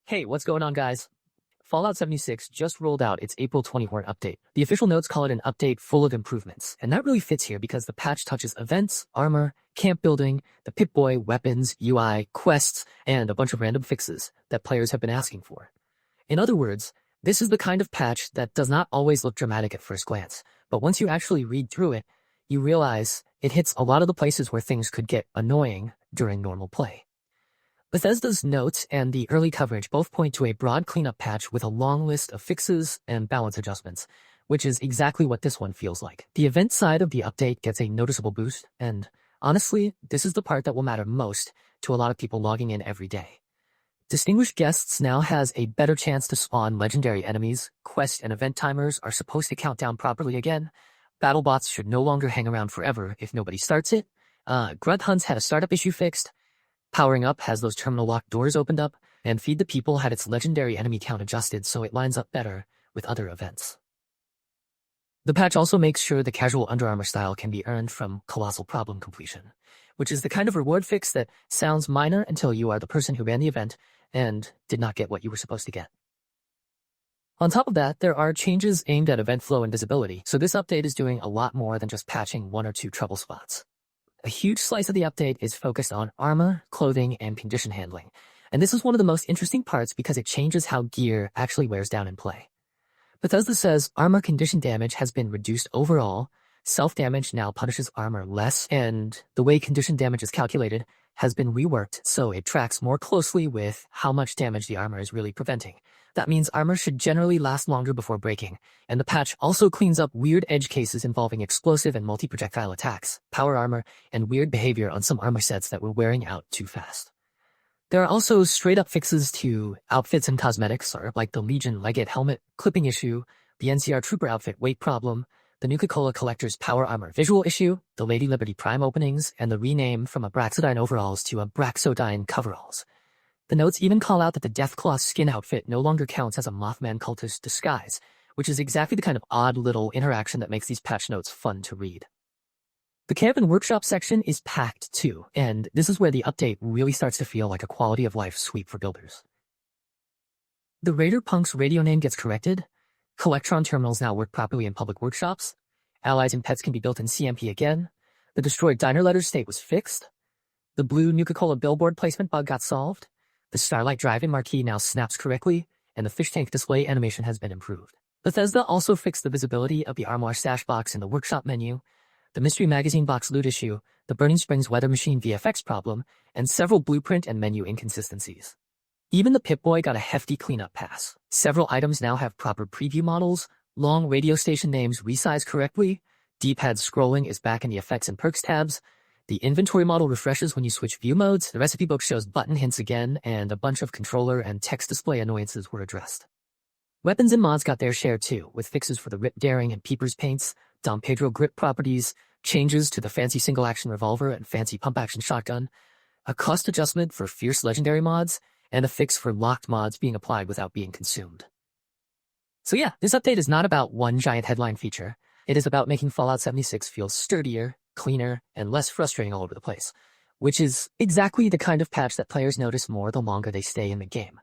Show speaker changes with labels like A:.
A: Hey, what's going on, guys? Fallout 76 just rolled out its April 24 update. The official notes call it an update full of improvements, and that really fits here because the patch touches events, armor, camp building, the Pip-Boy, weapons, UI, quests, and a bunch of random fixes that players have been asking for. In other words, this is the kind of patch that does not always look dramatic at first glance, but once you actually read through it, you realize it hits a lot of the places where things could get annoying during normal play. Bethesda's notes and the early coverage both point to a broad cleanup patch with a long list of fixes and balance adjustments, which is exactly what this one feels like. The event side of the update gets a noticeable boost, and honestly, this is the part that will matter most to a lot of people logging in every day. Distinguished Guests now has a better chance to spawn legendary enemies, quest and event timers are supposed to count down properly again, battle bots should no longer hang around forever if nobody starts it, Grunt Hunts had a startup issue fixed, Powering Up has those terminal locked doors opened up, and Feed the People had its legendary enemy count adjusted so it lines up better with other events. The patch also makes sure the casual Under Armour style can be earned from Colossal Problem completion, which is the kind of reward fix that sounds minor until you are the person who ran the event and did not get what you were supposed to get. On top of that, there are changes aimed at event flow and visibility, so this update is doing a lot more than just patching one or two trouble spots. A huge slice of the update is focused on armor, clothing, and condition handling, and this is one of the most interesting parts because it changes how gear actually wears down in play. Bethesda says armor condition damage has been reduced overall, self-damage now punishes armor less, and the way condition damage is calculated has been reworked so it tracks more closely with how much damage the armor is really preventing. That means armor should generally last longer before breaking, and the patch also cleans up weird edge cases involving explosive and multi-projectile attacks, power armor, and weird behavior on some armor sets that were wearing out too fast. There are also straight-up fixes to outfits and cosmetics, like the Legion Legate helmet clipping issue, the NCR Trooper outfit weight problem, the Nuka-Cola Collector's power armor visual issue, the Lady Liberty Prime openings, and the rename from Abraxodine overalls to Abraxodine coveralls. The notes even call out that the Deathclaw skin outfit no longer counts as a Mothman cultist disguise, which is exactly the kind of odd little interaction that makes these patch notes fun to read. The camp and workshop section is packed too, and this is where the update really starts to feel like a quality of life sweep for builders. The Raider Punk's radio name gets corrected, Collectron terminals now work properly in public workshops, allies and pets can be built in CMP again, the destroyed diner letters state was fixed, the blue Nuka-Cola billboard placement bug got solved, the Starlight Drive-In marquee now snaps correctly, and the fish tank display animation has been improved. Bethesda also fixed the visibility of the Armoire stash box in the workshop menu, the Mystery Magazine box loot issue, the Burning Springs weather machine VFX problem, and several blueprint and menu inconsistencies. Even the Pip-Boy got a hefty cleanup pass. Several items now have proper preview models, long radio station names resized correctly, D-pad scrolling is back in the effects and perks tabs, the inventory model refreshes when you switch view modes, the recipe book shows button hints again, and a bunch of controller and text display annoyances were addressed. Weapons and mods got their share too, with fixes for the Rip Daring and Peepers paints, Dom Pedro grip properties, changes to the fancy single-action revolver and fancy pump-action shotgun, a cost adjustment for fierce legendary mods, and a fix for locked mods being applied without being consumed. So yeah, this update is not about one giant headline feature. It is about making Fallout 76 feel sturdier, cleaner, and less frustrating all over the place, which is exactly the kind of patch that players notice more the longer they stay in the game.